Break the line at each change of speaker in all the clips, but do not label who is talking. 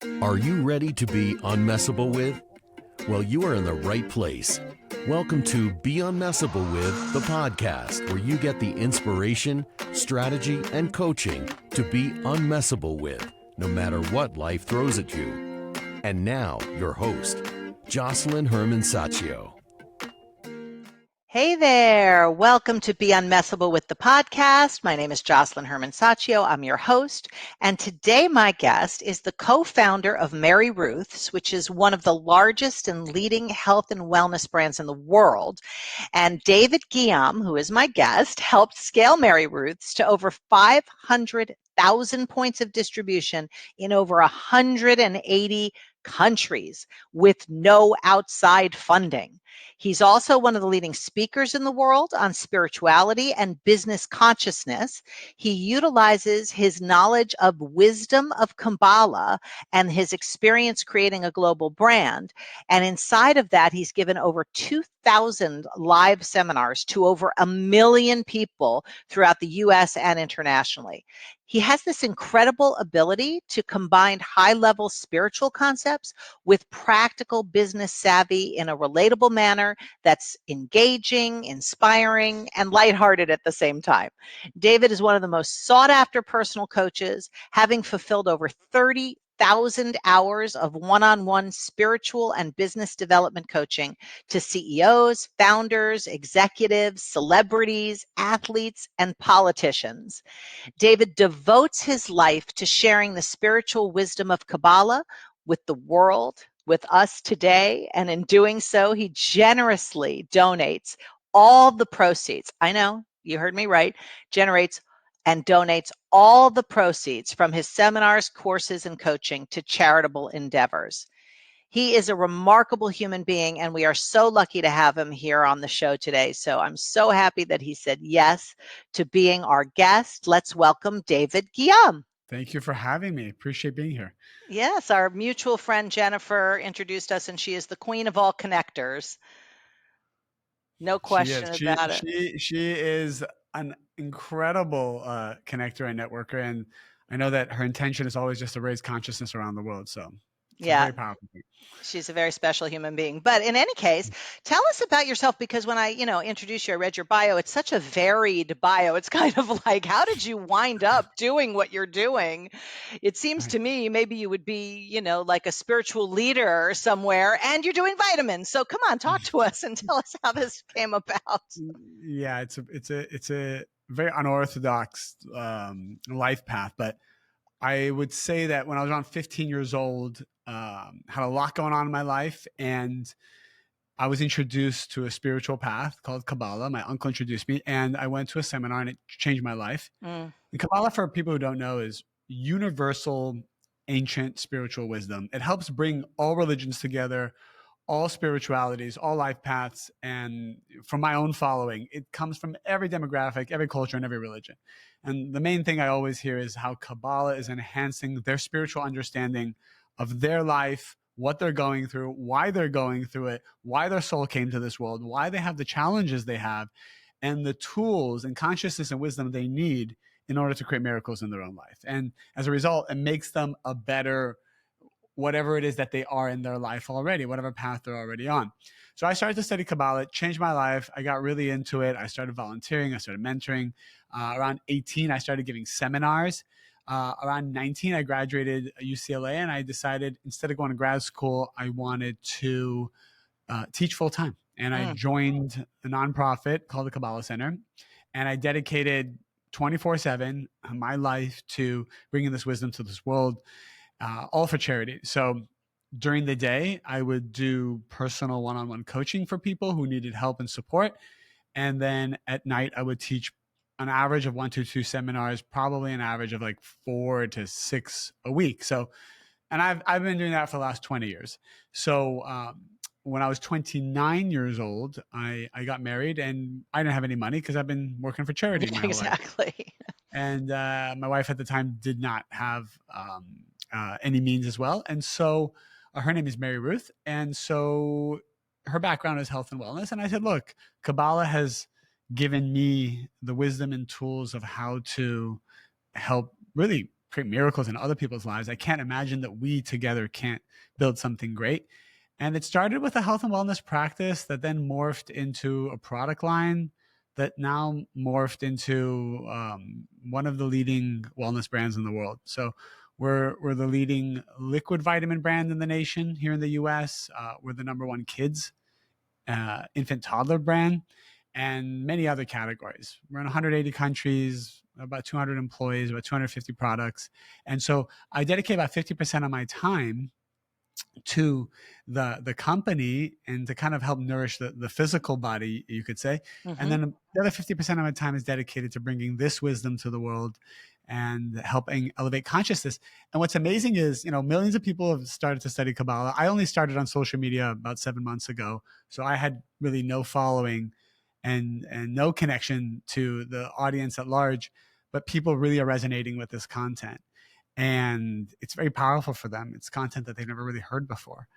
Are you ready to be unmessable with? Well, you are in the right place. Welcome to Be Unmessable With, the podcast where you get the inspiration, strategy, and coaching to be unmessable with, no matter what life throws at you. And now, your host, Jocelyn Herman-Saccio.
Hey there. Welcome to Be Unmessable with the podcast. My name is Jocelyn Herman-Saccio. I'm your host. And today my guest is the co-founder of MaryRuth's, which is one of the largest and leading health and wellness brands in the world. And David Ghiyam, who is my guest, helped scale MaryRuth's to over 500,000 points of distribution in over 180 countries with no outside funding. He's also one of the leading speakers in the world on spirituality and business consciousness. He utilizes his knowledge of wisdom of Kabbalah and his experience creating a global brand. And inside of that, he's given over 2,000 live seminars to over 1 million people throughout the US and internationally. He has this incredible ability to combine high-level spiritual concepts with practical business savvy in a relatable manner that's engaging, inspiring, and lighthearted at the same time. David is one of the most sought-after personal coaches, having fulfilled over 30,000 hours of one-on-one spiritual and business development coaching to CEOs, founders, executives, celebrities, athletes, and politicians. David devotes his life to sharing the spiritual wisdom of Kabbalah with the world, with us today, and in doing so, he generously donates all the proceeds. I know, you heard me right, generates and donates all the proceeds from his seminars, courses, and coaching to charitable endeavors. He is a remarkable human being, and we are so lucky to have him here on the show today. So I'm so happy that he said yes to being our guest. Let's welcome David Ghiyam.
Thank you for having me. Appreciate being here.
Yes, our mutual friend Jennifer introduced us, and she is the queen of all connectors. No question about it.
She is an incredible connector and networker, and I know that her intention is always just to raise consciousness around the world. So it's a very powerful thing.
She's a very special human being. But in any case, tell us about yourself, because when I, introduced you, I read your bio. It's such a varied bio. It's kind of like, how did you wind up doing what you're doing? It seems to me maybe you would be, like a spiritual leader somewhere, and you're doing vitamins. So come on, talk to us and tell us how this came about.
Yeah, it's a very unorthodox life path, but I would say that when I was around 15 years old, had a lot going on in my life, and I was introduced to a spiritual path called Kabbalah. My uncle introduced me, and I went to a seminar, and it changed my life. And Kabbalah, for people who don't know, is universal, ancient spiritual wisdom. It helps bring all religions together, all spiritualities, all life paths. And from my own following, it comes from every demographic, every culture, and every religion. And the main thing I always hear is how Kabbalah is enhancing their spiritual understanding of their life, what they're going through, why they're going through it, why their soul came to this world, why they have the challenges they have, and the tools and consciousness and wisdom they need in order to create miracles in their own life. And as a result, it makes them a better whatever it is that they are in their life already, whatever path they're already on. So I started to study Kabbalah. It changed my life. I got really into it. I started volunteering. I started mentoring. Around 18, I started giving seminars. Around 19, I graduated UCLA, and I decided instead of going to grad school, I wanted to teach full time. And I joined a nonprofit called the Kabbalah Center, and I dedicated 24/7 my life to bringing this wisdom to this world, all for charity. So during the day, I would do personal one-on-one coaching for people who needed help and support. And then at night, I would teach an average of 1 to 2 seminars, probably an average of like 4 to 6 a week. So, and I've been doing that for the last 20 years. So when I was 29 years old, I got married, and I didn't have any money because I've been working for charity my whole life. And my wife at the time did not have any means as well. And so her name is MaryRuth. And so her background is health and wellness. And I said, look, Kabbalah has given me the wisdom and tools of how to help really create miracles in other people's lives, I can't imagine that we together can't build something great. And it started with a health and wellness practice that then morphed into a product line that now morphed into one of the leading wellness brands in the world. So we're the leading liquid vitamin brand in the nation here in the US. We're the number one kids, infant toddler brand, and many other categories. We're in 180 countries, about 200 employees, about 250 products. And so I dedicate about 50% of my time to the company and to kind of help nourish the physical body, you could say. And then the other 50% of my time is dedicated to bringing this wisdom to the world and helping elevate consciousness. And what's amazing is, millions of people have started to study Kabbalah. I only started on social media about 7 months ago. So I had really no following and no connection to the audience at large, but people really are resonating with this content. And it's very powerful for them. It's content that they've never really heard before.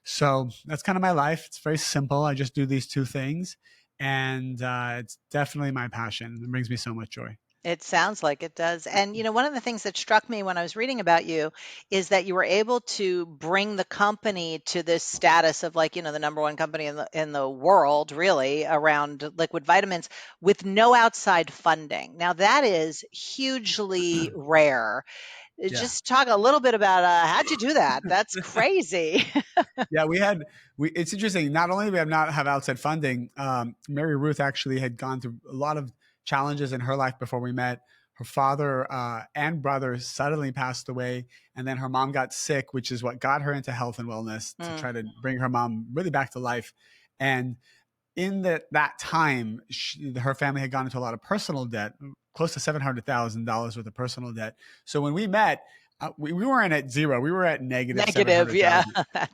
So that's kind of my life. It's very simple. I just do these two things. And it's definitely my passion. It brings me so much joy.
It sounds like it does. And, one of the things that struck me when I was reading about you is that you were able to bring the company to this status of like, the number one company in the world, really, around liquid vitamins with no outside funding. Now, that is hugely rare.
Yeah.
Just talk a little bit about how'd you do that? That's crazy.
Yeah, it's interesting. Not only do we not have outside funding, MaryRuth actually had gone through a lot of challenges in her life before we met. Her father and brother suddenly passed away, and then her mom got sick, which is what got her into health and wellness to try to bring her mom really back to life. And in that time, her family had gone into a lot of personal debt, close to $700,000 worth of personal debt. So when we met, we weren't at zero. We were at negative,
yeah.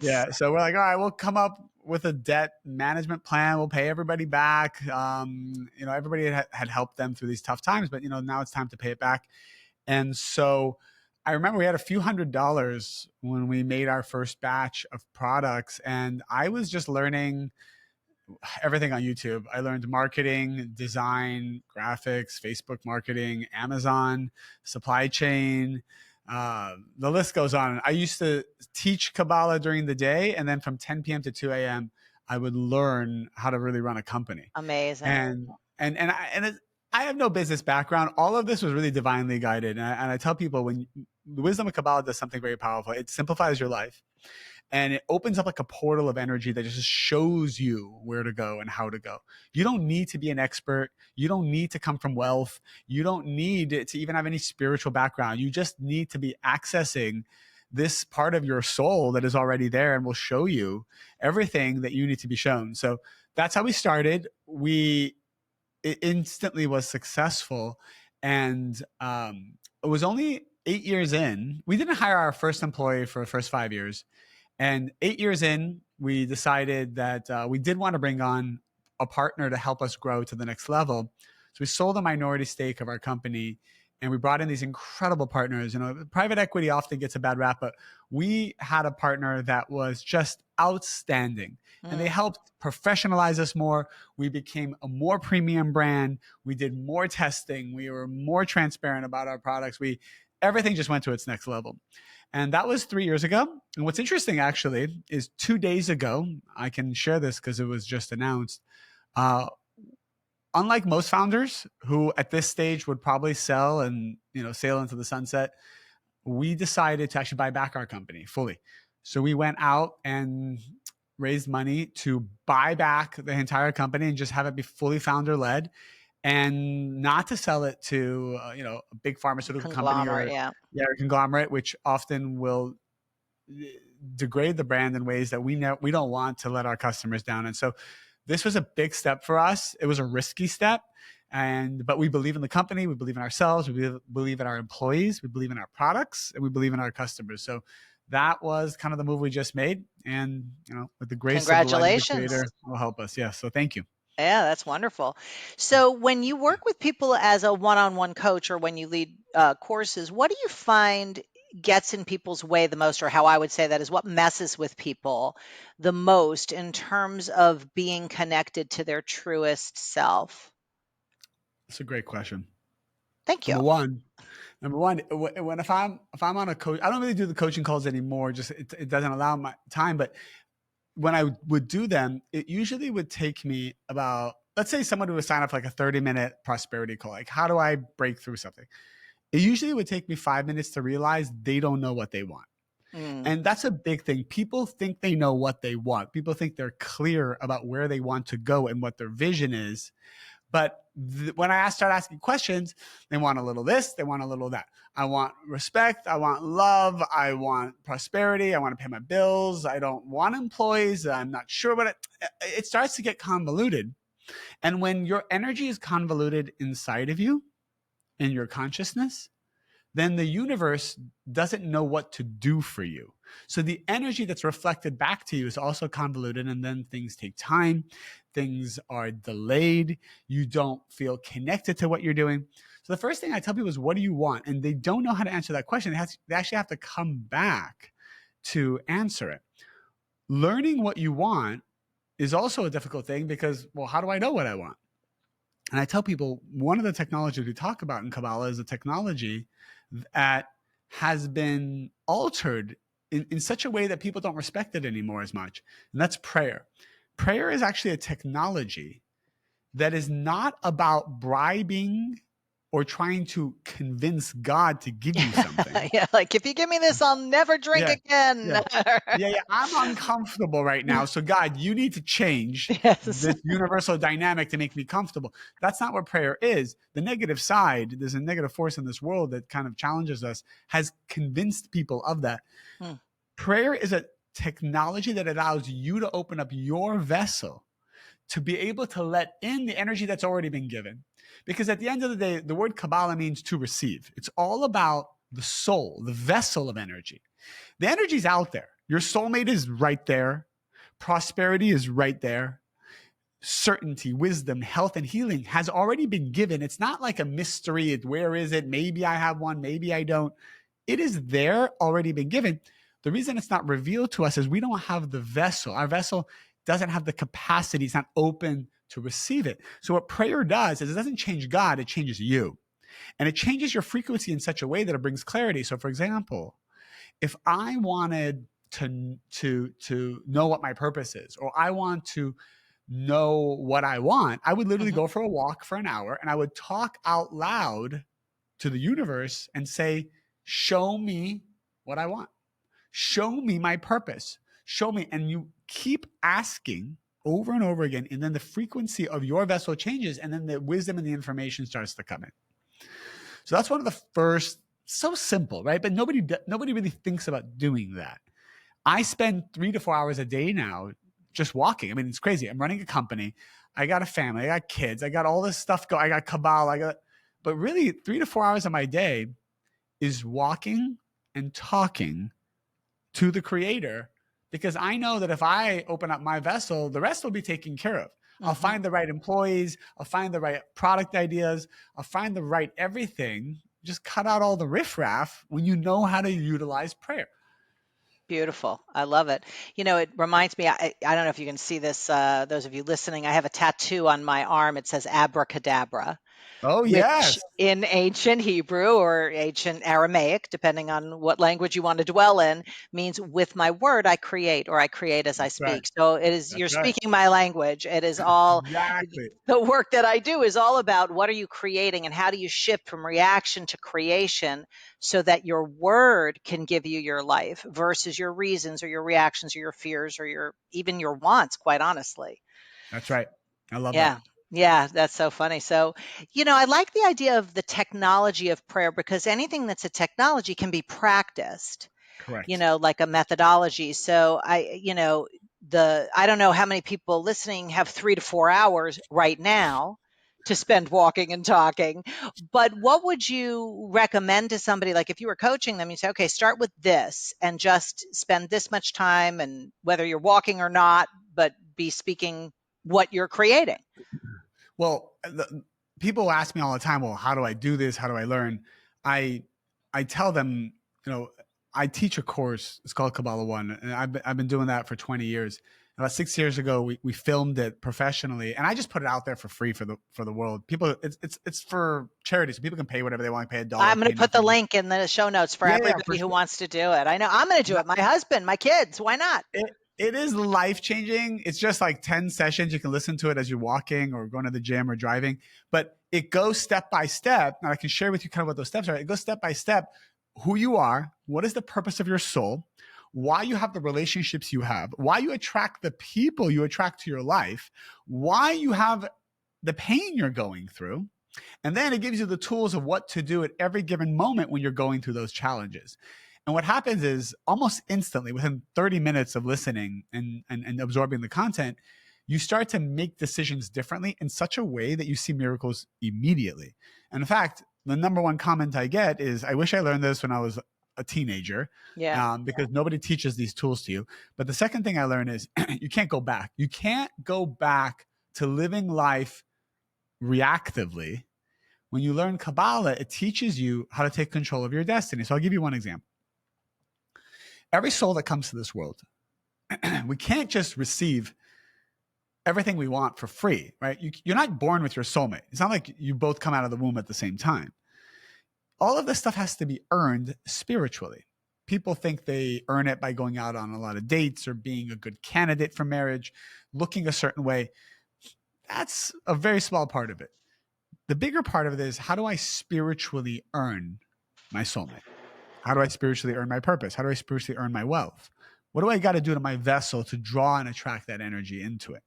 Yeah. So we're like, all right, we'll come up with a debt management plan. We'll pay everybody back. Everybody had helped them through these tough times, but now it's time to pay it back. And so I remember we had a few $100s when we made our first batch of products, and I was just learning everything on YouTube. I learned marketing, design, graphics, Facebook marketing, Amazon, supply chain. The list goes on. I used to teach Kabbalah during the day, and then from 10 p.m. to 2 a.m., I would learn how to really run a company.
Amazing.
I have no business background. All of this was really divinely guided. And I tell people, when the wisdom of Kabbalah does something very powerful, it simplifies your life. And it opens up like a portal of energy that just shows you where to go and how to go. You don't need to be an expert. You don't need to come from wealth. You don't need to even have any spiritual background. You just need to be accessing this part of your soul that is already there and will show you everything that you need to be shown. So that's how we started. It instantly was successful. And it was only 8 years in. We didn't hire our first employee for the first 5 years. And 8 years in, we decided that we did want to bring on a partner to help us grow to the next level. So we sold a minority stake of our company, and we brought in these incredible partners. Private equity often gets a bad rap, but we had a partner that was just outstanding. And they helped professionalize us more. We became a more premium brand. We did more testing. We were more transparent about our products. Everything just went to its next level. And that was 3 years ago. And what's interesting, actually, is 2 days ago, I can share this because it was just announced. Unlike most founders who at this stage would probably sell and sail into the sunset, we decided to actually buy back our company fully. So we went out and raised money to buy back the entire company and just have it be fully founder-led, and not to sell it to a big pharmaceutical company or a conglomerate, which often will degrade the brand in ways that we don't want to let our customers down. And so this was a big step for us. It was a risky step, but we believe in the company, we believe in ourselves, we believe in our employees, we believe in our products, and we believe in our customers. So that was kind of the move we just made, and with the grace of the Creator will help us. Yeah, so thank you.
Yeah, that's wonderful. So when you work with people as a one-on-one coach, or when you lead courses, what do you find gets in people's way the most, or how I would say that is what messes with people the most in terms of being connected to their truest self?
That's a great question.
Thank you.
Number one, Number one, if I'm on a coach, I don't really do the coaching calls anymore. Just it doesn't allow my time. But when I would do them, it usually would take me about, let's say someone would sign up for like a 30-minute prosperity call. Like, how do I break through something? It usually would take me 5 minutes to realize they don't know what they want. And that's a big thing. People think they know what they want. People think they're clear about where they want to go and what their vision is. But when I start asking questions, they want a little this, they want a little that. I want respect, I want love, I want prosperity, I want to pay my bills, I don't want employees, I'm not sure what it starts to get convoluted. And when your energy is convoluted inside of you, in your consciousness, then the universe doesn't know what to do for you. So the energy that's reflected back to you is also convoluted, and then things take time, things are delayed, you don't feel connected to what you're doing. So the first thing I tell people is, what do you want? And they don't know how to answer that question. They actually have to come back to answer it. Learning what you want is also a difficult thing because, well, how do I know what I want? And I tell people, one of the technologies we talk about in Kabbalah is a technology that has been altered in such a way that people don't respect it anymore as much. And that's prayer. Prayer is actually a technology that is not about bribing or trying to convince God to give you something.
Yeah, like if you give me this, I'll never drink again.
Yeah. I'm uncomfortable right now. So God, you need to change this universal dynamic to make me comfortable. That's not what prayer is. The negative side, there's a negative force in this world that kind of challenges us, has convinced people of that. Prayer is a technology that allows you to open up your vessel to be able to let in the energy that's already been given. Because at the end of the day, the word Kabbalah means to receive. It's all about the soul, the vessel of energy. The energy's out there. Your soulmate is right there. Prosperity is right there. Certainty, wisdom, health, and healing has already been given. It's not like a mystery. Where is it? Maybe I have one, maybe I don't. It is there, already been given. The reason it's not revealed to us is we don't have the vessel. Our vessel doesn't have the capacity. It's not open to receive it. So what prayer does is it doesn't change God, it changes you. And it changes your frequency in such a way that it brings clarity. So for example, if I wanted to know what my purpose is, or I want to know what I want, I would literally go for a walk for an hour and I would talk out loud to the universe and say, show me what I want. Show me my purpose. Show me. And you keep asking over and over again. And then the frequency of your vessel changes. And then the wisdom and the information starts to come in. So that's one of the first, so simple, right? But nobody really thinks about doing that. I spend 3 to 4 hours a day now just walking. I mean, it's crazy. I'm running a company. I got a family. I got kids. I got all this stuff going. I got Kabbalah. But really 3 to 4 hours of my day is walking and talking to the creator, because I know that if I open up my vessel, the rest will be taken care of. I'll find the right employees. I'll find the right product ideas. I'll find the right everything. Just cut out all the riffraff when you know how to utilize prayer.
Beautiful. I love it. You know, it reminds me, I don't know if you can see this, those of you listening, I have a tattoo on my arm. It says Abracadabra.
Oh, yes.
Which in ancient Hebrew or ancient Aramaic, depending on what language you want to dwell in, means with my word I create, or I create as I speak.
Right.
So it is, you're speaking my language. It is all
Exactly.
the work that I do is all about what are you creating and how do you shift from reaction to creation so that your word can give you your life versus your reasons or your reactions or your fears or even your wants, quite honestly.
That's right. I love
Yeah.
that.
Yeah, that's so funny. So, you know, I like the idea of the technology of prayer because anything that's a technology can be practiced,
Correct.
you know, like a methodology. So I don't know how many people listening have 3 to 4 hours right now to spend walking and talking, but what would you recommend to somebody? Like if you were coaching them, you say, okay, start with this and just spend this much time, and whether you're walking or not, but be speaking what you're creating.
Well, people ask me all the time, well, how do I do this? How do I learn? I tell them, you know, I teach a course. It's called Kabbalah 1. And I've been doing that for 20 years. About 6 years ago, we filmed it professionally, and I just put it out there for free for the world. People, it's for charity, so people can pay whatever they want. Pay $1.
I'm going
pay
to put the
nothing.
link in the show notes for
Yeah,
everybody
for
who
sure.
wants to do it. I know I'm going to do it. My husband, my kids. Why not?
It is life-changing. It's just like 10 sessions. You can listen to it as you're walking or going to the gym or driving, but it goes step by step. And I can share with you kind of what those steps are. It goes step by step, who you are, what is the purpose of your soul, why you have the relationships you have, why you attract the people you attract to your life, why you have the pain you're going through. And then it gives you the tools of what to do at every given moment when you're going through those challenges. And what happens is almost instantly, within 30 minutes of listening and absorbing the content, you start to make decisions differently in such a way that you see miracles immediately. And in fact, the number one comment I get is, I wish I learned this when I was a teenager, because nobody teaches these tools to you. But the second thing I learned is you can't go back. You can't go back to living life reactively. When you learn Kabbalah, it teaches you how to take control of your destiny. So I'll give you one example. Every soul that comes to this world, we can't just receive everything we want for free, right? You're not born with your soulmate. It's not like you both come out of the womb at the same time. All of this stuff has to be earned spiritually. People think they earn it by going out on a lot of dates or being a good candidate for marriage, looking a certain way. That's a very small part of it. The bigger part of it is, how do I spiritually earn my soulmate? How do I spiritually earn my purpose? How do I spiritually earn my wealth? What do I got to do to my vessel to draw and attract that energy into it?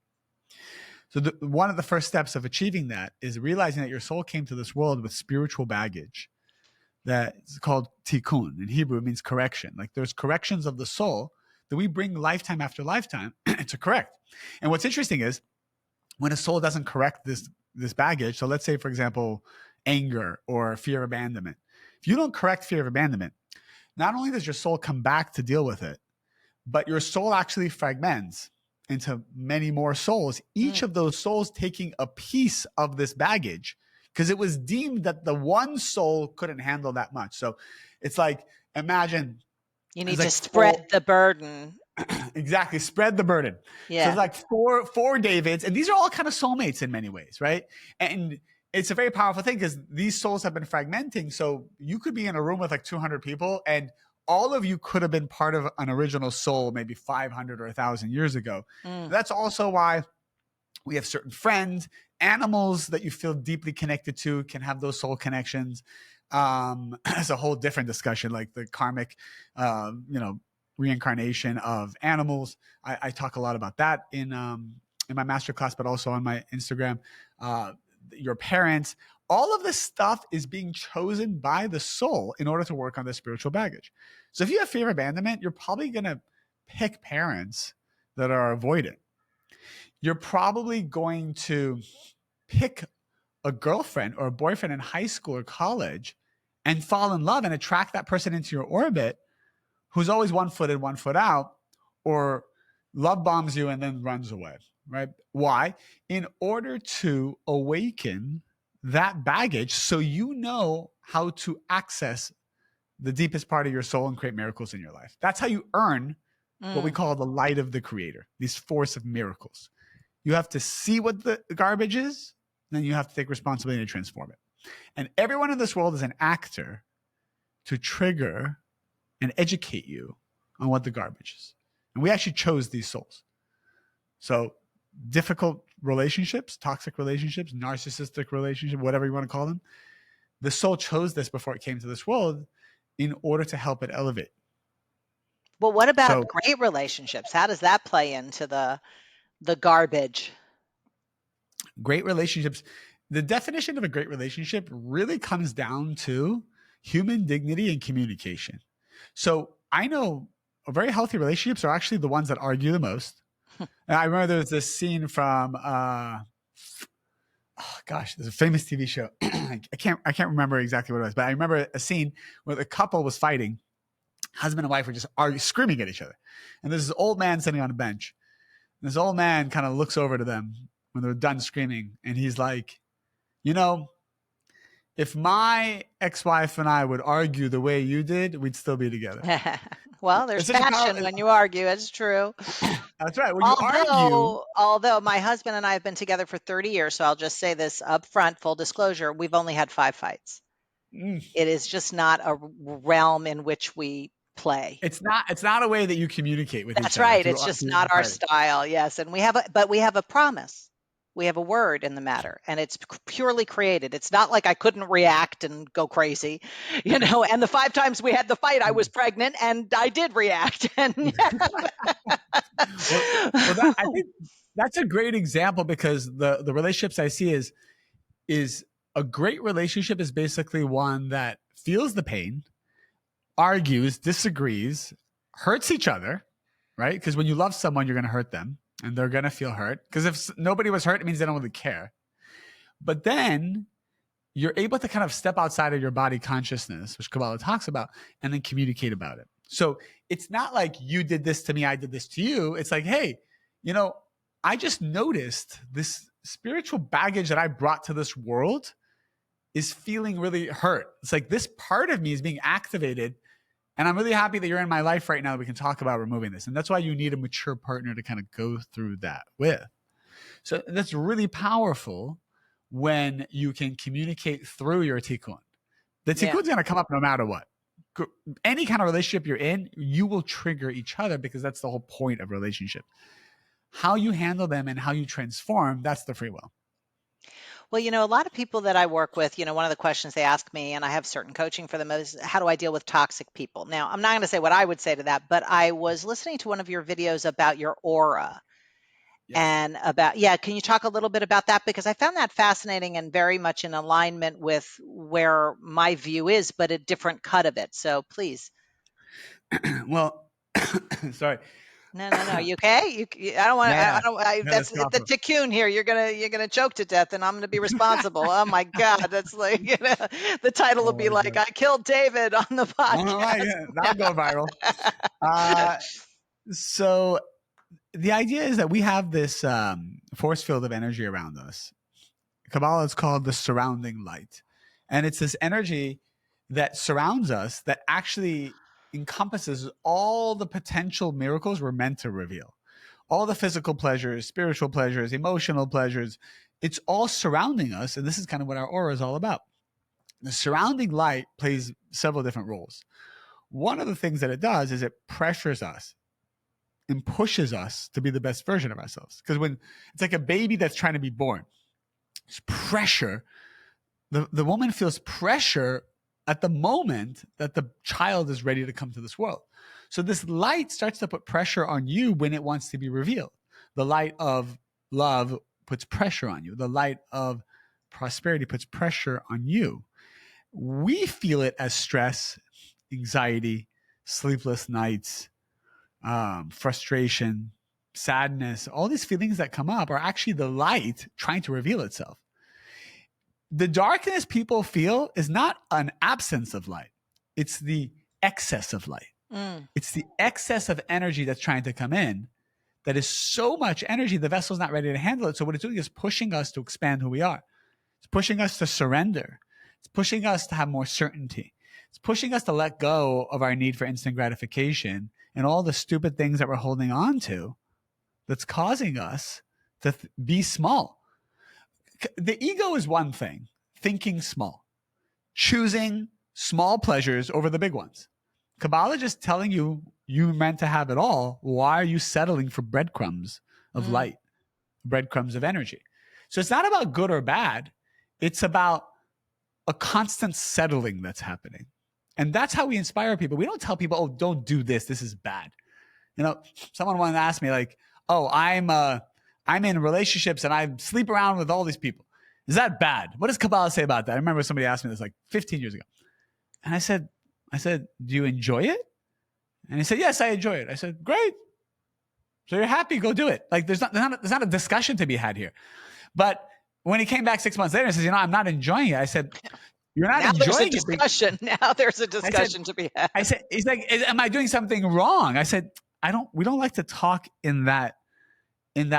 So one of the first steps of achieving that is realizing that your soul came to this world with spiritual baggage. That's called tikkun. In Hebrew, it means correction. Like, there's corrections of the soul that we bring lifetime after lifetime to correct. And what's interesting is, when a soul doesn't correct this baggage, so let's say, for example, anger or fear of abandonment. If you don't correct fear of abandonment, not only does your soul come back to deal with it, but your soul actually fragments into many more souls, each of those souls taking a piece of this baggage, because it was deemed that the one soul couldn't handle that much. So it's like, imagine
you need to spread the burden.
Exactly. Spread the burden.
Yeah.
So it's like four Davids, and these are all kind of soulmates in many ways, right? And it's a very powerful thing, because these souls have been fragmenting. So you could be in a room with like 200 people, and all of you could have been part of an original soul maybe 500 or 1,000 years ago. That's also why we have certain friends, animals that you feel deeply connected to can have those soul connections. It's a whole different discussion, like the karmic, reincarnation of animals. I talk a lot about that in my masterclass, but also on my Instagram. Your parents, all of this stuff is being chosen by the soul in order to work on the spiritual baggage. So if you have fear of abandonment, you're probably going to pick parents that are avoidant. You're probably going to pick a girlfriend or a boyfriend in high school or college and fall in love and attract that person into your orbit, who's always 1 foot in, 1 foot out, or love bombs you and then runs away, right? Why? In order to awaken that baggage, so you know how to access the deepest part of your soul and create miracles in your life. That's how you earn what we call the light of the creator, this force of miracles. You have to see what the garbage is, then you have to take responsibility to transform it. And everyone in this world is an actor to trigger and educate you on what the garbage is. And we actually chose these souls. So difficult relationships, toxic relationships, narcissistic relationships, whatever you want to call them, the soul chose this before it came to this world in order to help it elevate.
Well, what about great relationships? How does that play into the garbage?
Great relationships. The definition of a great relationship really comes down to human dignity and communication. So I know very healthy relationships are actually the ones that argue the most. And I remember there was this scene from, there's a famous TV show. I can't remember exactly what it was, but I remember a scene where the couple was fighting. Husband and wife were just screaming at each other. And there's this old man sitting on a bench. And this old man kind of looks over to them when they're done screaming. And he's like, if my ex-wife and I would argue the way you did, we'd still be together.
Well, there's
It's such a
passion when you argue. It's true.
That's right. When you argue,
Although my husband and I have been together for 30 years, so I'll just say this up front, full disclosure, we've only had 5 fights. It is just not a realm in which we play.
it's not a way that you communicate with each other.
That's right. It's just not our style. Yes. And we have a promise. We have a word in the matter, and it's purely created. It's not like I couldn't react and go crazy, and the 5 times we had the fight, I was pregnant and I did react. And
I think that's a great example, because the relationships I see is a great relationship is basically one that feels the pain, argues, disagrees, hurts each other, right? Because when you love someone, you're going to hurt them. And they're going to feel hurt, because if nobody was hurt, it means they don't really care. But then you're able to kind of step outside of your body consciousness, which Kabbalah talks about, and then communicate about it. So it's not like you did this to me, I did this to you. It's like, hey, I just noticed this spiritual baggage that I brought to this world is feeling really hurt. It's like this part of me is being activated. And I'm really happy that you're in my life right now. We can talk about removing this. And that's why you need a mature partner to kind of go through that with. So that's really powerful when you can communicate through your tikkun. The tikkun is going to come up no matter what. Any kind of relationship you're in, you will trigger each other, because that's the whole point of relationship. How you handle them and how you transform, that's the free will.
Well, a lot of people that I work with, one of the questions they ask me, and I have certain coaching for them, is how do I deal with toxic people? Now, I'm not going to say what I would say to that, but I was listening to one of your videos about your aura. Yes. And can you talk a little bit about that? Because I found that fascinating and very much in alignment with where my view is, but a different cut of it. So please.
Well, sorry.
No. You okay? I don't want to. That's the tikkun here. You're gonna choke to death, and I'm gonna be responsible. Oh my God, that's like the title will be like, "I killed David" on the podcast.
That'll go viral. So the idea is that we have this force field of energy around us. Kabbalah is called the surrounding light, and it's this energy that surrounds us that actually encompasses all the potential miracles we're meant to reveal. All the physical pleasures, spiritual pleasures, emotional pleasures, it's all surrounding us. And this is kind of what our aura is all about. The surrounding light plays several different roles. One of the things that it does is it pressures us and pushes us to be the best version of ourselves. Because when it's like a baby that's trying to be born, it's pressure. The woman feels pressure at the moment that the child is ready to come to this world. So this light starts to put pressure on you when it wants to be revealed. The light of love puts pressure on you. The light of prosperity puts pressure on you. We feel it as stress, anxiety, sleepless nights, frustration, sadness. All these feelings that come up are actually the light trying to reveal itself. The darkness people feel is not an absence of light. It's the excess of light. It's the excess of energy that's trying to come in that is so much energy, the vessel's not ready to handle it. So what it's doing is pushing us to expand who we are. It's pushing us to surrender. It's pushing us to have more certainty. It's pushing us to let go of our need for instant gratification and all the stupid things that we're holding on to that's causing us to be small. The ego is one thing, thinking small, choosing small pleasures over the big ones. Kabbalah just telling you meant to have it all. Why are you settling for breadcrumbs of light, breadcrumbs of energy? So it's not about good or bad. It's about a constant settling that's happening. And that's how we inspire people. We don't tell people, oh, don't do this. This is bad. Someone wanted to ask me like, oh, I'm in relationships and I sleep around with all these people. Is that bad? What does Kabbalah say about that? I remember somebody asked me this like 15 years ago. And I said, do you enjoy it? And he said, yes, I enjoy it. I said, great. So you're happy, go do it. Like there's not a discussion to be had here. But when he came back 6 months later and says, I'm not enjoying it. I said, you're not enjoying it.
Now there's a discussion to be had.
I said, he's like, am I doing something wrong? I said, we don't like to talk in that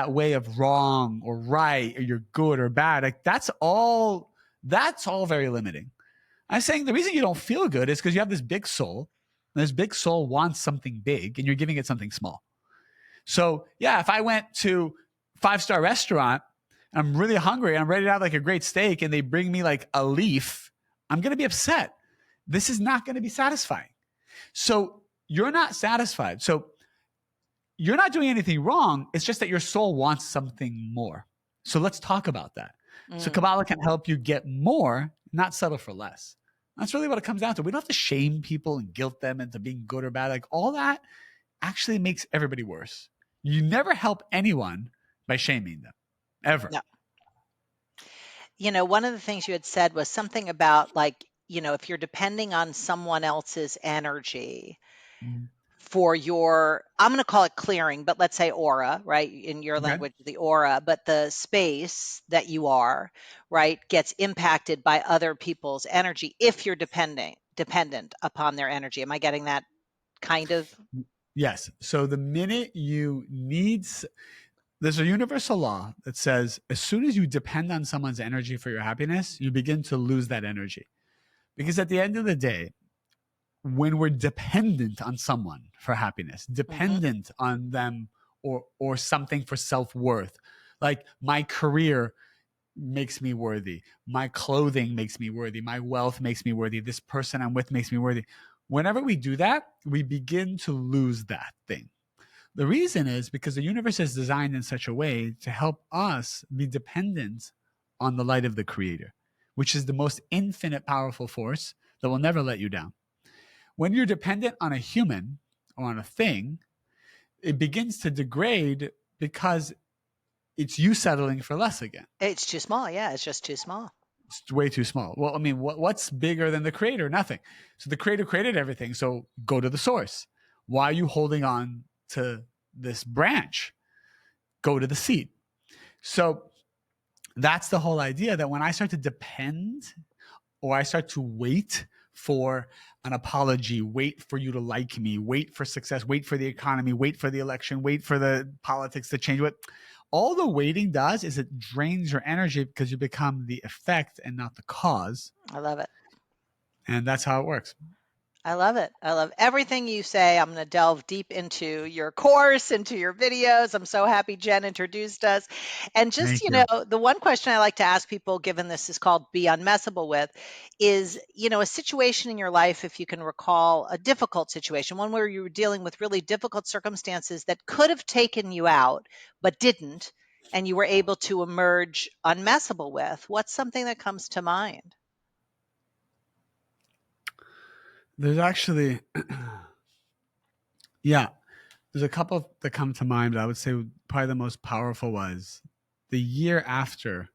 way of wrong or right or you're good or bad. Like that's all very limiting. I'm saying the reason you don't feel good is because you have this big soul This big soul wants something big, and you're giving it something small. So yeah, if I went to 5-star restaurant, I'm really hungry, and I'm ready to have like a great steak, and they bring me like a leaf, I'm going to be upset. This is not going to be satisfying. So you're not satisfied. So you're not doing anything wrong. It's just that your soul wants something more. So let's talk about that. So Kabbalah can help you get more, not settle for less. That's really what it comes down to. We don't have to shame people and guilt them into being good or bad. Like all that actually makes everybody worse. You never help anyone by shaming them, ever.
No. You know, one of the things you had said was something about like, you know, if you're depending on someone else's energy for your, I'm going to call it clearing, but let's say aura, right? In your language, the aura, but the space that you are, right, gets impacted by other people's energy if you're dependent upon their energy. Am I getting that kind of?
Yes. So the minute you need, there's a universal law that says as soon as you depend on someone's energy for your happiness, you begin to lose that energy. Because at the end of the day, when we're dependent on someone for happiness, dependent on them or something for self-worth, like my career makes me worthy, my clothing makes me worthy, my wealth makes me worthy, this person I'm with makes me worthy. Whenever we do that, we begin to lose that thing. The reason is because the universe is designed in such a way to help us be dependent on the light of the Creator, which is the most infinite powerful force that will never let you down. When you're dependent on a human or on a thing, it begins to degrade because it's you settling for less again.
It's too small. Yeah, it's just too small.
It's way too small. Well, I mean, what's bigger than the Creator? Nothing. So the Creator created everything. So go to the source. Why are you holding on to this branch? Go to the seed. So that's the whole idea, that when I start to depend or I start to wait for an apology, wait for you to like me, wait for success, wait for the economy, wait for the election, wait for the politics to change, what all the waiting does is it drains your energy because you become the effect and not the cause.
I love it.
And that's how it works.
I love it. I love everything you say. I'm going to delve deep into your course, into your videos. I'm so happy Jen introduced us. And just,
Thank
you
you.
know, the one question I like to ask people, given this is called Be Unmessable With, is, you know, a situation in your life, if you can recall a difficult situation, one where you were dealing with really difficult circumstances that could have taken you out, but didn't, and you were able to emerge unmessable with. What's something that comes to mind?
There's actually, yeah, there's a couple that come to mind, but I would say probably the most powerful was the year after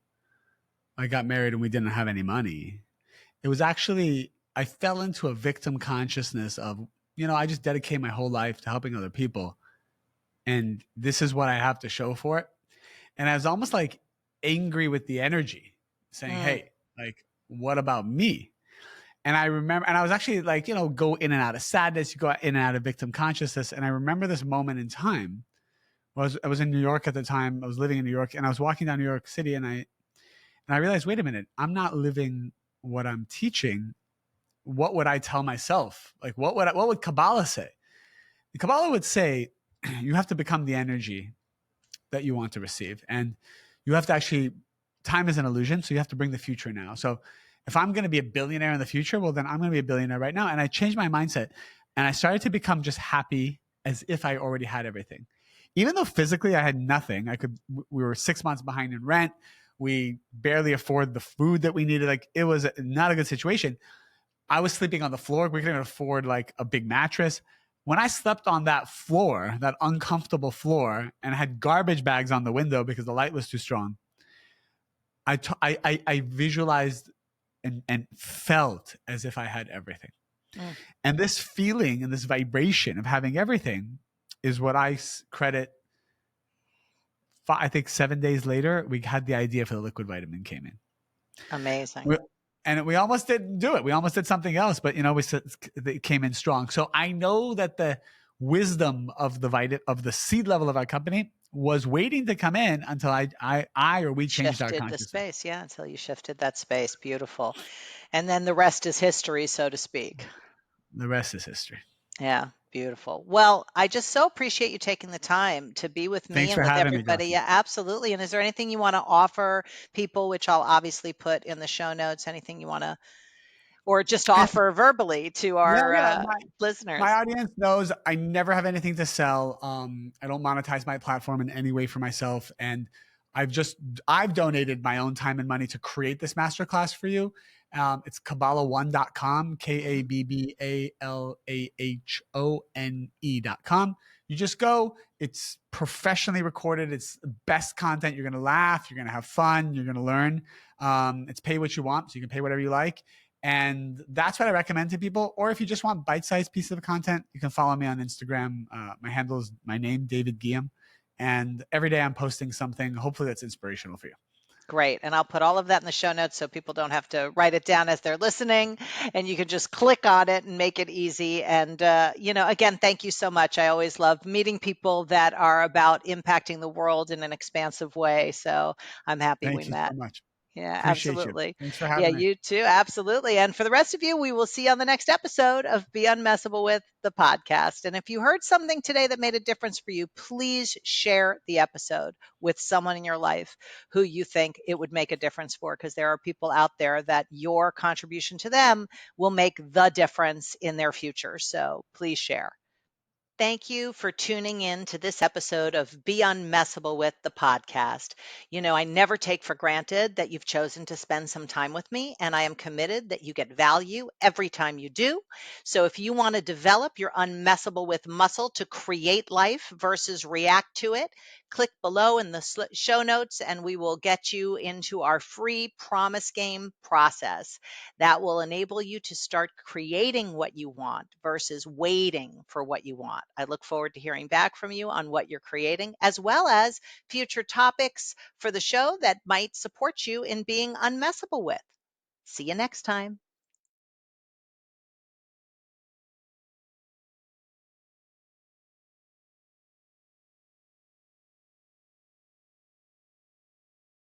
I got married and we didn't have any money. It was actually, I fell into a victim consciousness of, you know, I just dedicate my whole life to helping other people. And this is what I have to show for it. And I was almost like angry with the energy saying, hey, like, what about me? And I remember, and I was actually like, you know, go in and out of sadness, you go in and out of victim consciousness. And I remember this moment in time. I was in New York at the time. I was living in New York, and I was walking down New York City, and I realized, wait a minute, I'm not living what I'm teaching. What would I tell myself? Like, what would Kabbalah say? The Kabbalah would say, you have to become the energy that you want to receive, and you have to actually. Time is an illusion, so you have to bring the future now. So if I'm going to be a billionaire in the future, well, then I'm going to be a billionaire right now. And I changed my mindset, and I started to become just happy as if I already had everything. Even though physically I had nothing, we were 6 months behind in rent. We barely afford the food that we needed. Like, it was not a good situation. I was sleeping on the floor. We couldn't afford like a big mattress. When I slept on that floor, that uncomfortable floor, and had garbage bags on the window because the light was too strong, I visualized and felt as if I had everything. And this feeling and this vibration of having everything is what I credit. I think 7 days later, we had the idea for the liquid vitamin came in.
Amazing.
And we almost didn't do it. We almost did something else, but you know, it came in strong. So I know that the wisdom of the seed level of our company was waiting to come in until we changed our consciousness.
Shifted the space, yeah, until you shifted that space. Beautiful. And then the rest is history, so to speak.
The rest is history.
Yeah, beautiful. Well, I just so appreciate you taking the time to be with me
Thanks
and
for
with
having me,
everybody.
Justin.
Yeah, absolutely. And is there anything you want to offer people, which I'll obviously put in the show notes, anything you want to, or just offer verbally to
Yeah,
our
yeah. My
listeners?
audience knows I never have anything to sell. I don't monetize my platform in any way for myself, and I've donated my own time and money to create this masterclass for you. It's Kabbalah1.com, KABBALAHONE.com. You just go. It's professionally recorded. It's the best content. You're gonna laugh. You're gonna have fun. You're gonna learn. It's pay what you want, so you can pay whatever you like. And that's what I recommend to people. Or if you just want bite-sized pieces of content, you can follow me on Instagram. My handle is my name, David Ghiyam. And every day I'm posting something, hopefully that's inspirational for you.
Great. And I'll put all of that in the show notes so people don't have to write it down as they're listening, and you can just click on it and make it easy. And, again, thank you so much. I always love meeting people that are about impacting the world in an expansive way. So I'm happy we
Thank you
met.
so much.
Yeah,
Appreciate you.
absolutely.
Thanks for
Yeah,
having me.
you too. Absolutely. And for the rest of you, we will see you on the next episode of Be Unmessable with the podcast. And if you heard something today that made a difference for you, please share the episode with someone in your life who you think it would make a difference for, because there are people out there that your contribution to them will make the difference in their future. So please share. Thank you for tuning in to this episode of Be Unmessable with the podcast. I never take for granted that you've chosen to spend some time with me, and I am committed that you get value every time you do. So if you want to develop your Unmessable with muscle to create life versus react to it, click below in the show notes and we will get you into our free promise game process that will enable you to start creating what you want versus waiting for what you want. I look forward to hearing back from you on what you're creating, as well as future topics for the show that might support you in being unmessable with. See you next time.